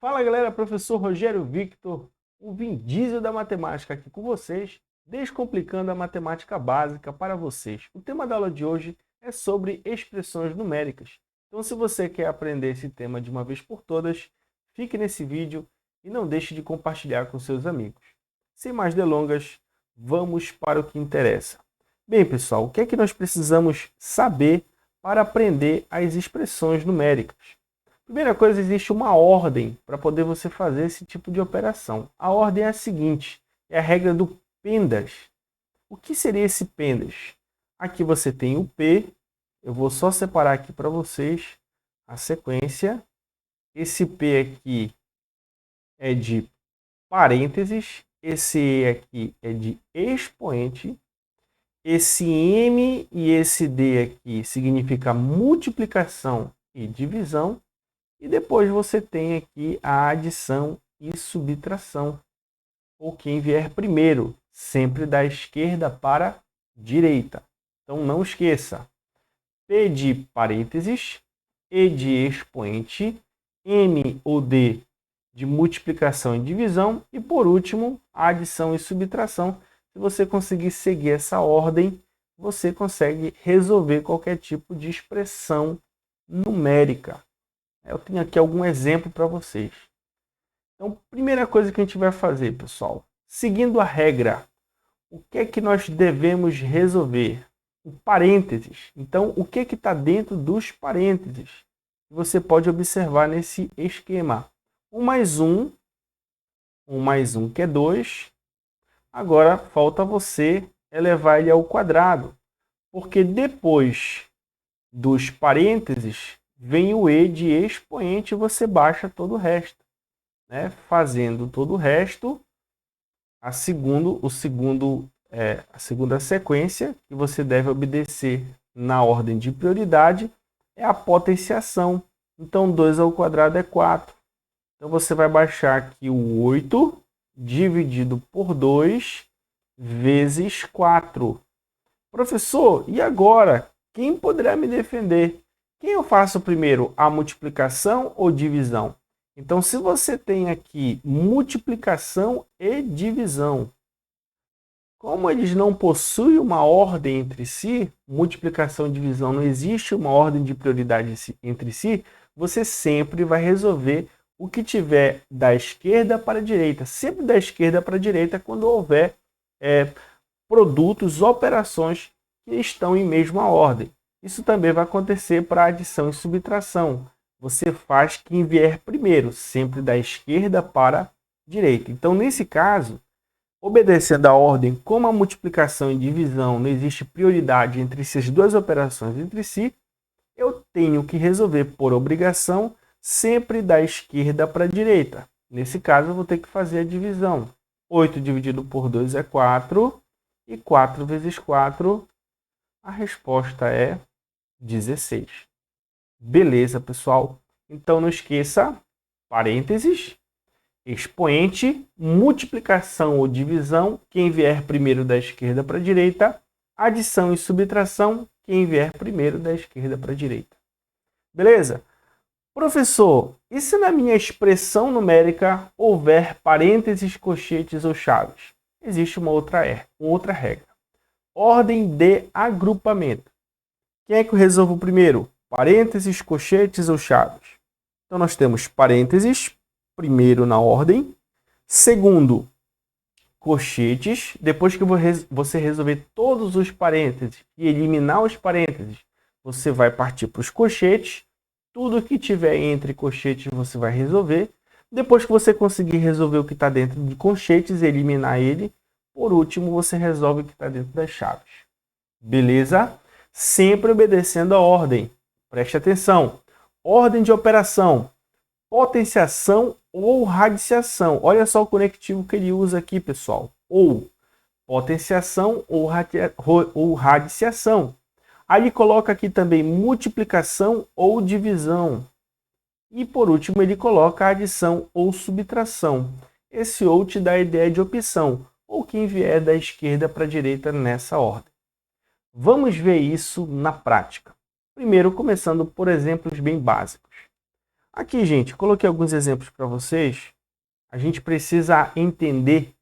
Fala galera, professor Rogério Victor, o Vin Diesel da matemática aqui com vocês, descomplicando a matemática básica para vocês. O tema da aula de hoje é sobre expressões numéricas. Então, se você quer aprender esse tema de uma vez por todas, fique nesse vídeo e não deixe de compartilhar com seus amigos. Sem mais delongas, vamos para o que interessa. Bem, pessoal, o que é que nós precisamos saber para aprender as expressões numéricas? Primeira coisa, existe uma ordem para poder você fazer esse tipo de operação. A ordem é a seguinte, é a regra do PENDAS. O que seria esse PENDAS? Aqui você tem o P, eu vou só separar aqui para vocês a sequência. Esse P aqui é de parênteses, esse E aqui é de expoente, esse M e esse D aqui significa multiplicação e divisão. E depois você tem aqui a adição e subtração, ou quem vier primeiro, sempre da esquerda para a direita. Então não esqueça, P de parênteses, E de expoente, M ou D de multiplicação e divisão, e por último, a adição e subtração. Se você conseguir seguir essa ordem, você consegue resolver qualquer tipo de expressão numérica. Eu tenho aqui algum exemplo para vocês. Então, primeira coisa que a gente vai fazer, pessoal, seguindo a regra, o que é que nós devemos resolver? O parênteses. Então, o que está dentro dos parênteses? Você pode observar nesse esquema. 1 mais 1, 1 mais 1 que é 2. Agora, falta você elevar ele ao quadrado, porque depois dos parênteses vem o E de expoente e você baixa todo o resto. Né? Fazendo todo o resto, a segunda sequência que você deve obedecer na ordem de prioridade é a potenciação. Então, 2 ao quadrado é 4. Então, você vai baixar aqui o 8 dividido por 2 vezes 4. Professor, e agora? Quem poderá me defender? Quem eu faço primeiro, a multiplicação ou divisão? Então, se você tem aqui multiplicação e divisão, como eles não possuem uma ordem entre si, multiplicação e divisão não existe uma ordem de prioridade entre si, você sempre vai resolver o que tiver da esquerda para a direita, sempre da esquerda para a direita quando houver produtos, operações que estão em mesma ordem. Isso também vai acontecer para adição e subtração. Você faz quem vier primeiro, sempre da esquerda para a direita. Então, nesse caso, obedecendo a ordem, como a multiplicação e divisão não existe prioridade entre essas duas operações entre si, eu tenho que resolver por obrigação sempre da esquerda para a direita. Nesse caso, eu vou ter que fazer a divisão. 8 dividido por 2 é 4, e 4 vezes 4, a resposta é 16. Beleza, pessoal? Então, não esqueça, parênteses, expoente, multiplicação ou divisão, quem vier primeiro da esquerda para a direita, adição e subtração, quem vier primeiro da esquerda para a direita. Beleza? Professor, e se na minha expressão numérica houver parênteses, colchetes ou chaves? Existe uma outra regra. Ordem de agrupamento. Quem é que eu resolvo primeiro? Parênteses, colchetes ou chaves? Então, nós temos parênteses, primeiro na ordem. Segundo, colchetes. Depois que você resolver todos os parênteses e eliminar os parênteses, você vai partir para os colchetes. Tudo que tiver entre colchetes você vai resolver. Depois que você conseguir resolver o que está dentro de colchetes e eliminar ele, por último, você resolve o que está dentro das chaves. Beleza? Sempre obedecendo a ordem. Preste atenção. Ordem de operação. Potenciação ou radiciação. Olha só o conectivo que ele usa aqui, pessoal. Ou potenciação ou radiciação. Aí ele coloca aqui também multiplicação ou divisão. E por último, ele coloca adição ou subtração. Esse ou te dá a ideia de opção, ou quem vier da esquerda para a direita nessa ordem. Vamos ver isso na prática. Primeiro, começando por exemplos bem básicos. Aqui, gente, coloquei alguns exemplos para vocês. A gente precisa entender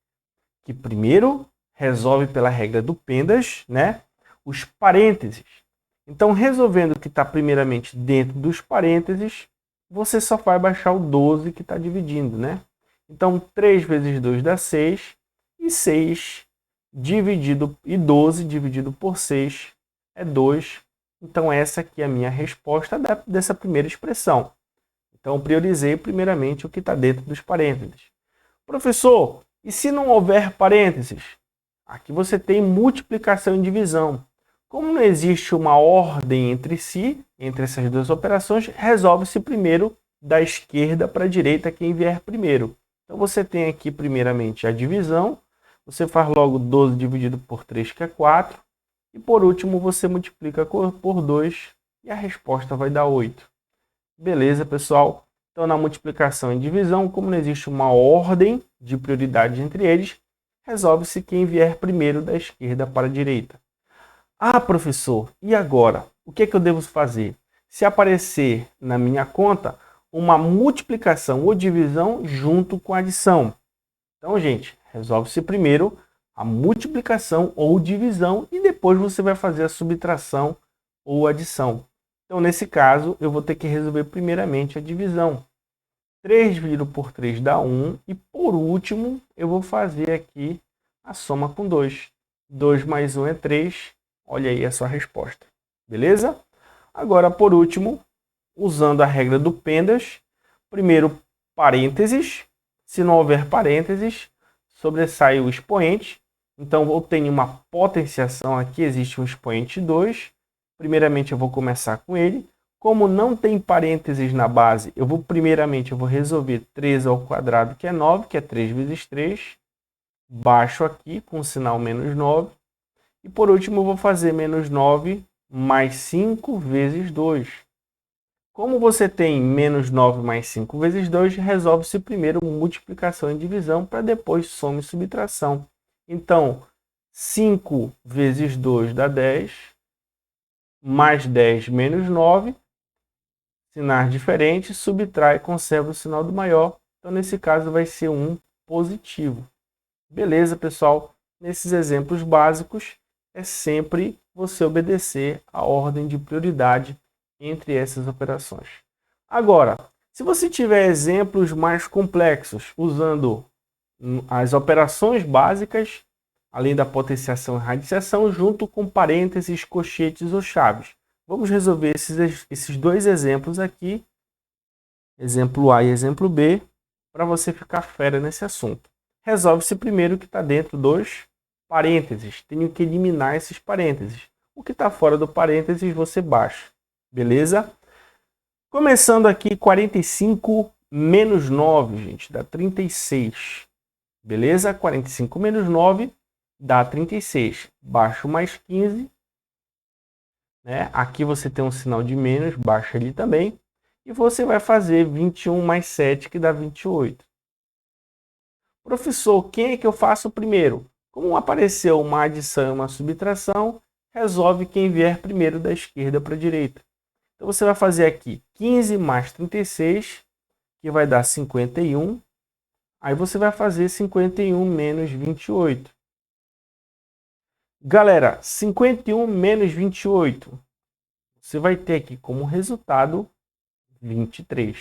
que primeiro resolve pela regra do PENDAS, né? Os parênteses. Então, resolvendo o que está primeiramente dentro dos parênteses, você só vai baixar o 12 que está dividindo, né? Então, 3 vezes 2 dá 6, e 6 dividido, e 12 dividido por 6 é 2. Então, essa aqui é a minha resposta dessa primeira expressão. Então, priorizei primeiramente o que está dentro dos parênteses. Professor, e se não houver parênteses? Aqui você tem multiplicação e divisão. Como não existe uma ordem entre si, entre essas duas operações, resolve-se primeiro da esquerda para a direita quem vier primeiro. Então você tem aqui primeiramente a divisão, você faz logo 12 dividido por 3, que é 4, e por último você multiplica por 2 e a resposta vai dar 8. Beleza, pessoal? Então na multiplicação e divisão, como não existe uma ordem de prioridade entre eles, resolve-se quem vier primeiro da esquerda para a direita. Ah, professor, e agora? O que é que eu devo fazer? Se aparecer na minha conta uma multiplicação ou divisão junto com a adição. Então, gente, resolve-se primeiro a multiplicação ou divisão e depois você vai fazer a subtração ou adição. Então, nesse caso, eu vou ter que resolver primeiramente a divisão. 3 dividido por 3 dá 1 e, por último, eu vou fazer aqui a soma com 2. 2 mais 1 é 3. Olha aí a sua resposta. Beleza? Agora, por último, usando a regra do PENDAS, primeiro parênteses. Se não houver parênteses, sobressai o expoente. Então, eu tenho uma potenciação aqui, existe um expoente 2. Primeiramente, eu vou começar com ele. Como não tem parênteses na base, primeiramente eu vou resolver 3 ao quadrado, que é 9, que é 3 vezes 3. Baixo aqui com o sinal menos 9. E por último, eu vou fazer menos 9 mais 5 vezes 2. Como você tem menos 9 mais 5 vezes 2, resolve-se primeiro multiplicação e divisão, para depois soma e subtração. Então, 5 vezes 2 dá 10, mais 10 menos 9, sinais diferentes, subtrai e conserva o sinal do maior. Então, nesse caso, vai ser um positivo. Beleza, pessoal? Nesses exemplos básicos, é sempre você obedecer a ordem de prioridade entre essas operações. Agora, se você tiver exemplos mais complexos, usando as operações básicas, além da potenciação e radiciação, junto com parênteses, colchetes ou chaves. Vamos resolver esses dois exemplos aqui, exemplo A e exemplo B, para você ficar fera nesse assunto. Resolve-se primeiro o que está dentro dos parênteses. Tenho que eliminar esses parênteses. O que está fora do parênteses você baixa. Beleza? Começando aqui, 45 menos 9, gente, dá 36. Beleza? 45 menos 9 dá 36. Baixo mais 15. Né? Aqui você tem um sinal de menos, baixa ali também. E você vai fazer 21 mais 7, que dá 28. Professor, quem é que eu faço primeiro? Como apareceu uma adição e uma subtração, resolve quem vier primeiro da esquerda para a direita. Então você vai fazer aqui 15 mais 36, que vai dar 51. Aí você vai fazer 51 menos 28. Galera, 51 menos 28, você vai ter aqui como resultado 23.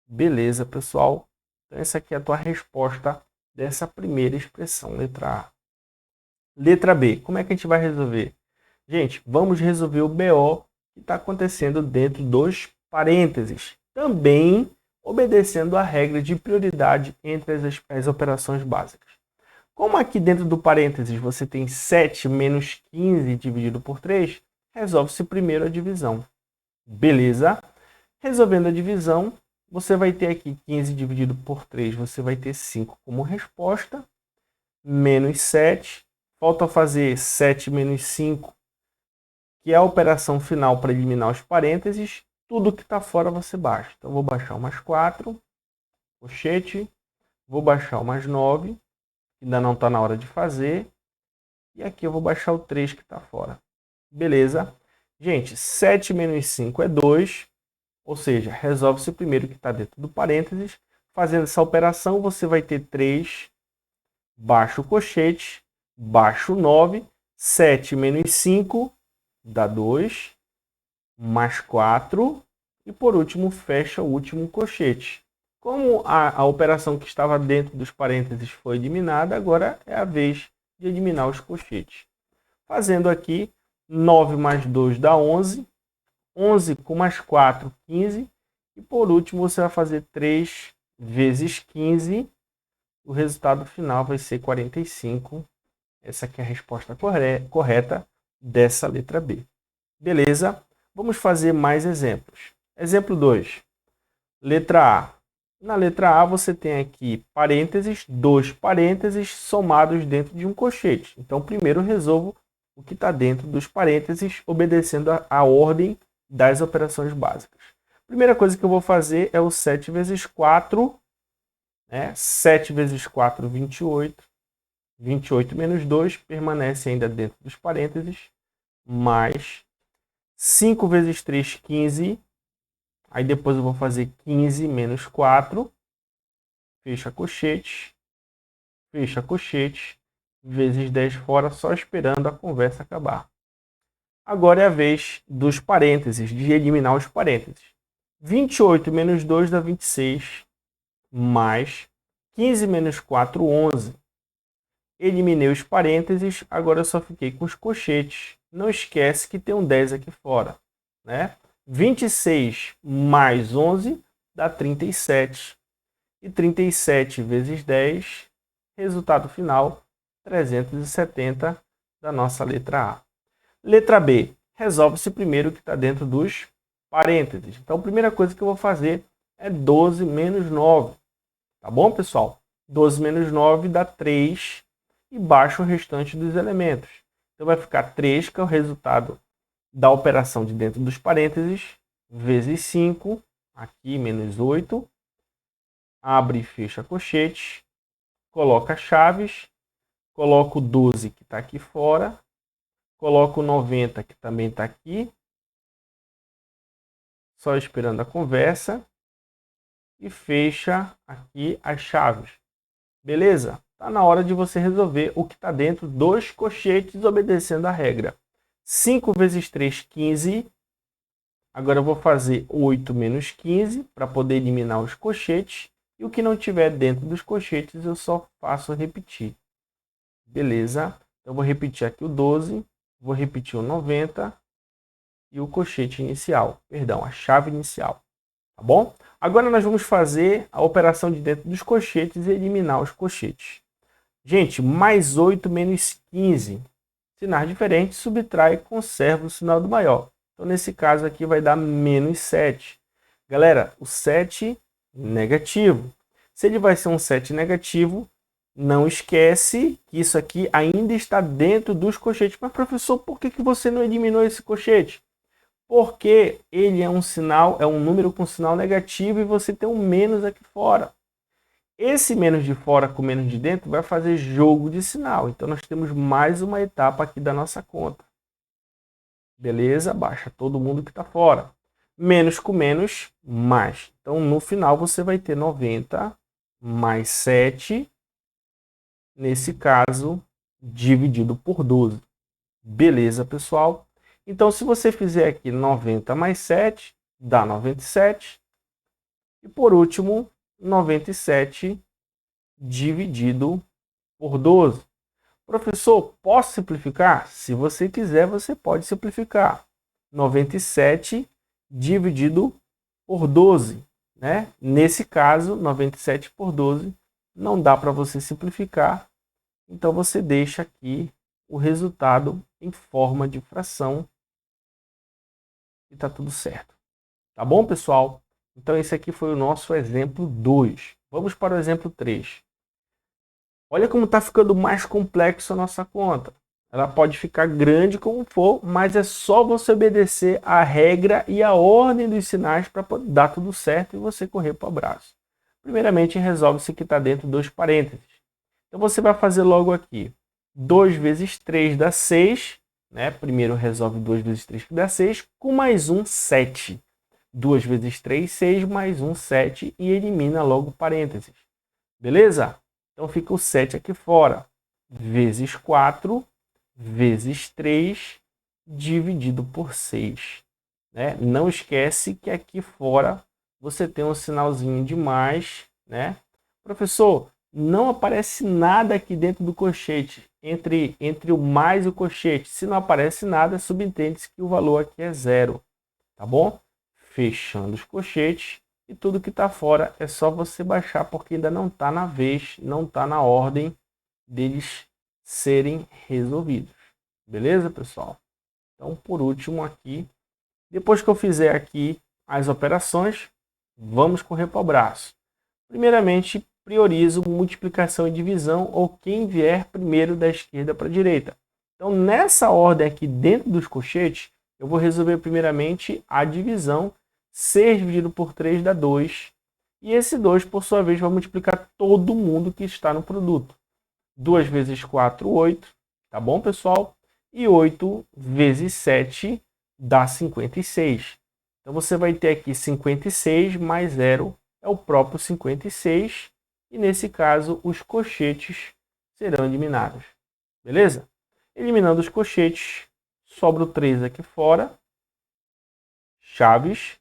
Beleza, pessoal? Então essa aqui é a tua resposta dessa primeira expressão, letra A. Letra B, como é que a gente vai resolver? Gente, vamos resolver o BO que está acontecendo dentro dos parênteses. Também obedecendo a regra de prioridade entre as operações básicas. Como aqui dentro do parênteses você tem 7 menos 15 dividido por 3, resolve-se primeiro a divisão. Beleza? Resolvendo a divisão, você vai ter aqui 15 dividido por 3, você vai ter 5 como resposta, menos 7. Falta fazer 7 menos 5, que é a operação final para eliminar os parênteses. Tudo que está fora você baixa. Então, vou baixar o mais 4, colchete, vou baixar o mais 9, ainda não está na hora de fazer. E aqui eu vou baixar o 3 que está fora. Beleza? Gente, 7 menos 5 é 2. Ou seja, resolve-se primeiro o que está dentro do parênteses. Fazendo essa operação, você vai ter 3, baixo colchete, baixo 9, 7 menos 5, dá 2, mais 4, e por último, fecha o último colchete. Como a operação que estava dentro dos parênteses foi eliminada, agora é a vez de eliminar os colchetes. Fazendo aqui, 9 mais 2 dá 11, 11 com mais 4, 15, e por último você vai fazer 3 vezes 15, o resultado final vai ser 45. Essa aqui é a resposta correta dessa letra B. Beleza? Vamos fazer mais exemplos. Exemplo 2. Letra A. Na letra A você tem aqui parênteses, 2 parênteses somados dentro de um colchete. Então primeiro eu resolvo o que está dentro dos parênteses, obedecendo a ordem das operações básicas. Primeira coisa que eu vou fazer é o 7 vezes 4, 7 vezes 4, 28. 28 menos 2 permanece ainda dentro dos parênteses, mais 5 vezes 3, 15. Aí depois eu vou fazer 15 menos 4, fecha colchete, vezes 10 fora, só esperando a conversa acabar. Agora é a vez dos parênteses, de eliminar os parênteses. 28 menos 2 dá 26, mais 15 menos 4, 11. Eliminei os parênteses, agora eu só fiquei com os colchetes. Não esquece que tem um 10 aqui fora, né? 26 mais 11 dá 37. E 37 vezes 10, resultado final, 370 da nossa letra A. Letra B, resolve-se primeiro o que está dentro dos parênteses. Então, a primeira coisa que eu vou fazer é 12 menos 9. Tá bom, pessoal? 12 menos 9 dá 3 e baixa o restante dos elementos. Então, vai ficar 3, que é o resultado da operação de dentro dos parênteses, vezes 5, aqui menos 8. Abre e fecha colchete, coloca chaves, coloco o 12 que está aqui fora, coloco o 90 que também está aqui, só esperando a conversa, e fecha aqui as chaves. Beleza? Está na hora de você resolver o que está dentro dos colchetes, obedecendo a regra. 5 vezes 3, 15. Agora eu vou fazer 8 menos 15 para poder eliminar os colchetes. E o que não tiver dentro dos colchetes eu só faço repetir. Beleza? Então eu vou repetir aqui o 12, vou repetir o 90 e o colchete inicial. Perdão, a chave inicial. Tá bom? Agora nós vamos fazer a operação de dentro dos colchetes e eliminar os colchetes. Gente, mais 8 menos 15. Sinais diferentes, subtrai e conserva o sinal do maior. Então nesse caso aqui vai dar menos 7. Galera, o 7 negativo. Se ele vai ser um 7 negativo, não esquece que isso aqui ainda está dentro dos colchetes. Mas professor, por que você não eliminou esse colchete? Porque ele é um sinal, é um número com sinal negativo e você tem um menos aqui fora. Esse menos de fora com menos de dentro vai fazer jogo de sinal. Então nós temos mais uma etapa aqui da nossa conta. Beleza? Baixa todo mundo que está fora. Menos com menos, mais. Então, no final, você vai ter 90 mais 7, nesse caso, dividido por 12. Beleza, pessoal? Então, se você fizer aqui 90 mais 7, dá 97. E, por último, 97 dividido por 12. Professor, posso simplificar? Se você quiser, você pode simplificar. 97 dividido por 12, né? Nesse caso, 97 por 12 não dá para você simplificar, então você deixa aqui o resultado em forma de fração e tá tudo certo. Tá bom, pessoal? Então esse aqui foi o nosso exemplo 2. Vamos para o exemplo 3. Olha como está ficando mais complexo a nossa conta. Ela pode ficar grande como for, mas é só você obedecer a regra e a ordem dos sinais para dar tudo certo e você correr para o abraço. Primeiramente, resolve-se que está dentro dos parênteses. Então, você vai fazer logo aqui. 2 vezes 3 dá 6. Né? Primeiro resolve 2 vezes 3 que dá 6. Com mais 1, 7. 2 vezes 3, 6, mais 1, 7, e elimina logo parênteses. Beleza? Então fica o 7 aqui fora. Vezes 4, vezes 3, dividido por 6. Né? Não esquece que aqui fora você tem um sinalzinho de mais, né? Professor, não aparece nada aqui dentro do colchete, entre o mais e o colchete. Se não aparece nada, subentende-se que o valor aqui é zero, tá bom? Fechando os colchetes, e tudo que está fora é só você baixar, porque ainda não está na vez, não está na ordem deles serem resolvidos. Beleza, pessoal? Então, por último aqui, depois que eu fizer aqui as operações, vamos correr para o braço. Primeiramente, priorizo multiplicação e divisão, ou quem vier primeiro da esquerda para a direita. Então, nessa ordem aqui dentro dos colchetes, eu vou resolver primeiramente a divisão. 6 dividido por 3 dá 2. E esse 2, por sua vez, vai multiplicar todo mundo que está no produto. 2 vezes 4, 8. Tá bom, pessoal? E 8 vezes 7 dá 56. Então, você vai ter aqui 56 mais 0 é o próprio 56. E, nesse caso, os colchetes serão eliminados. Beleza? Eliminando os colchetes, sobra o 3 aqui fora. Chaves.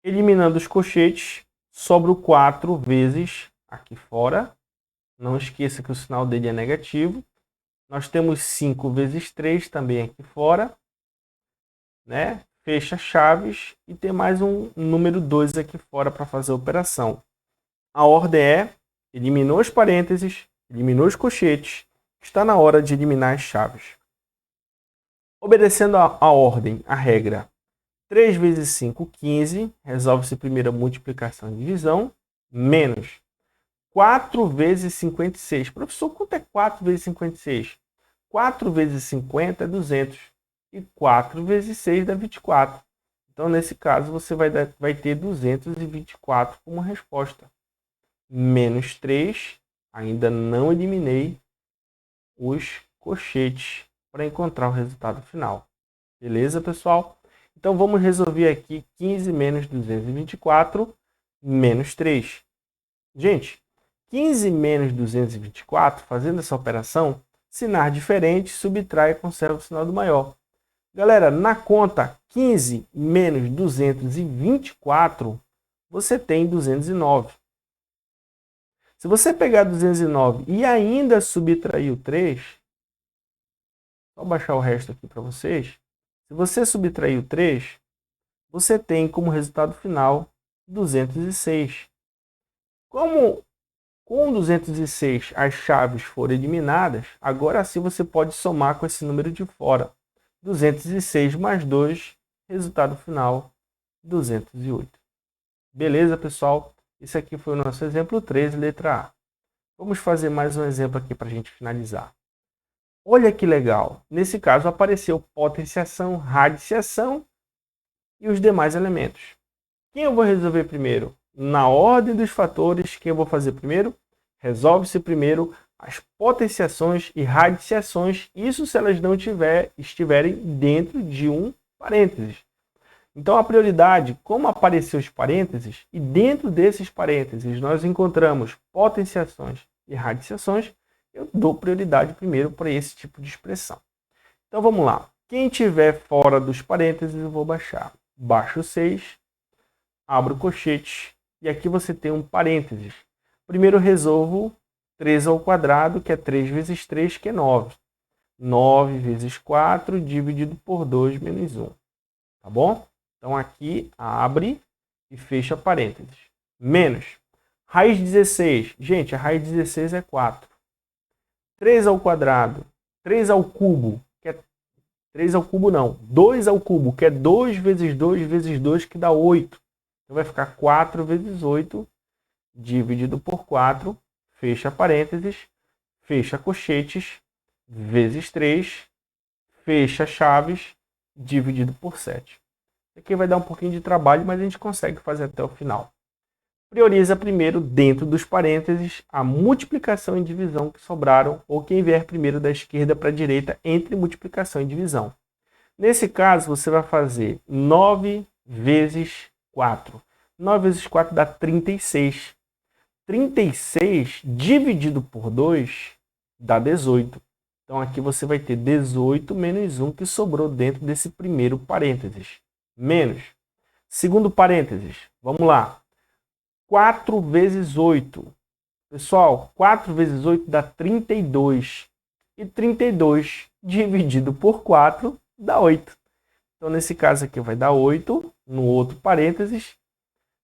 Eliminando os colchetes, sobra o 4 vezes aqui fora. Não esqueça que o sinal dele é negativo. Nós temos 5 vezes 3 também aqui fora. Né? Fecha chaves e tem mais um número 2 aqui fora para fazer a operação. A ordem é: eliminou os parênteses, eliminou os colchetes, está na hora de eliminar as chaves. Obedecendo a ordem, a regra 3 vezes 5, 15, resolve-se primeiro a multiplicação e divisão, menos 4 vezes 56. Professor, quanto é 4 vezes 56? 4 vezes 50 é 200. E 4 vezes 6 dá 24. Então, nesse caso, você vai ter 224 como resposta. Menos 3, ainda não eliminei os colchetes para encontrar o resultado final. Beleza, pessoal? Então, vamos resolver aqui 15 menos 224, menos 3. Gente, 15 menos 224, fazendo essa operação, sinal diferente, subtrai e conserva o sinal do maior. Galera, na conta 15 menos 224, você tem 209. Se você pegar 209 e ainda subtrair o 3, vou baixar o resto aqui para vocês. Se você subtrair o 3, você tem como resultado final 206. Como com 206 as chaves foram eliminadas, agora sim você pode somar com esse número de fora. 206 mais 2, resultado final 208. Beleza, pessoal? Esse aqui foi o nosso exemplo 13, letra A. Vamos fazer mais um exemplo aqui para a gente finalizar. Olha que legal. Nesse caso apareceu potenciação, radiciação e os demais elementos. Quem eu vou resolver primeiro? Na ordem dos fatores, quem eu vou fazer primeiro? Resolve-se primeiro as potenciações e radiciações, isso se elas não estiverem dentro de um parênteses. Então, a prioridade, como apareceu os parênteses, e dentro desses parênteses nós encontramos potenciações e radiciações, eu dou prioridade primeiro para esse tipo de expressão. Então, vamos lá. Quem estiver fora dos parênteses, eu vou baixar. Baixo 6, abro o colchete, e aqui você tem um parênteses. Primeiro resolvo 3 ao quadrado, que é 3 vezes 3, que é 9. 9 vezes 4, dividido por 2, menos 1. Tá bom? Então, aqui abre e fecha parênteses. Menos. Raiz 16. Gente, a raiz 16 é 4. 3 ao quadrado. 3 ao cubo. Que é 3 ao cubo não. 2 ao cubo, que é 2 vezes 2 vezes 2, que dá 8. Então, vai ficar 4 vezes 8, dividido por 4. Fecha parênteses. Fecha colchetes. Vezes 3. Fecha chaves. Dividido por 7. Aqui vai dar um pouquinho de trabalho, mas a gente consegue fazer até o final. Prioriza primeiro, dentro dos parênteses, a multiplicação e divisão que sobraram, ou quem vier primeiro da esquerda para a direita entre multiplicação e divisão. Nesse caso, você vai fazer 9 vezes 4. 9 vezes 4 dá 36. 36 dividido por 2 dá 18. Então, aqui você vai ter 18 menos 1 que sobrou dentro desse primeiro parênteses. Menos. Segundo parênteses, vamos lá. 4 vezes 8. Pessoal, 4 vezes 8 dá 32. E 32 dividido por 4 dá 8. Então, nesse caso aqui vai dar 8. No outro parênteses,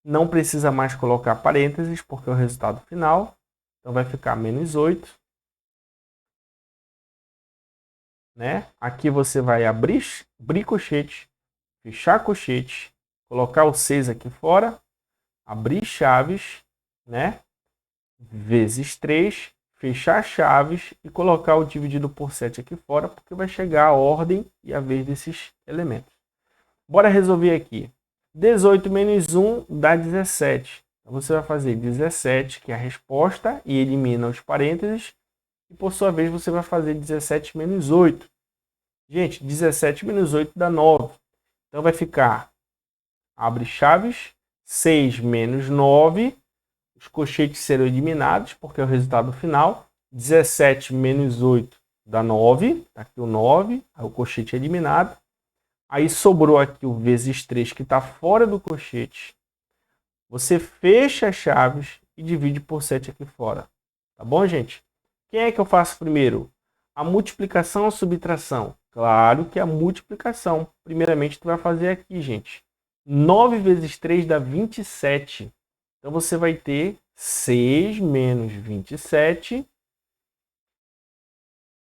não precisa mais colocar parênteses, porque é o resultado final. Então, vai ficar menos 8. Né? Aqui você vai abrir colchete, fechar colchete, colocar o 6 aqui fora, abrir chaves, né? Vezes 3, fechar chaves e colocar o dividido por 7 aqui fora, porque vai chegar a ordem e a vez desses elementos. Bora resolver aqui. 18 menos 1 dá 17. Então, você vai fazer 17, que é a resposta, e elimina os parênteses. E, por sua vez, você vai fazer 17 menos 8. Gente, 17 menos 8 dá 9. Então, vai ficar, abre chaves, 6 menos 9. Os colchetes serão eliminados, porque é o resultado final. 17 menos 8 dá 9. Está aqui o 9, aí o colchete é eliminado. Aí sobrou aqui o vezes 3, que está fora do colchete. Você fecha as chaves e divide por 7 aqui fora. Tá bom, gente? Quem é que eu faço primeiro? A multiplicação ou a subtração? Claro que a multiplicação. Primeiramente, tu vai fazer aqui, gente. 9 vezes 3 dá 27. Então, você vai ter 6 menos 27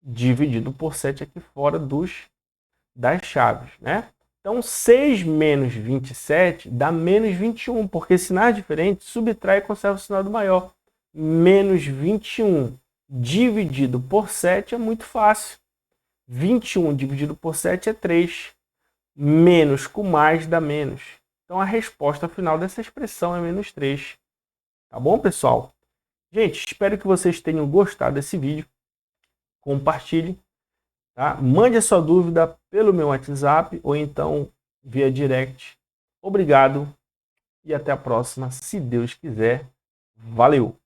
dividido por 7 aqui fora das chaves, né? Então, 6 menos 27 dá menos 21, porque sinais diferentes, subtrai e conserva o sinal do maior. Menos 21 dividido por 7 é muito fácil. 21 dividido por 7 é 3. Menos com mais dá menos. Então, a resposta final dessa expressão é menos 3. Tá bom, pessoal? Gente, espero que vocês tenham gostado desse vídeo. Compartilhe. Tá? Mande a sua dúvida pelo meu WhatsApp ou então via direct. Obrigado e até a próxima, se Deus quiser. Valeu!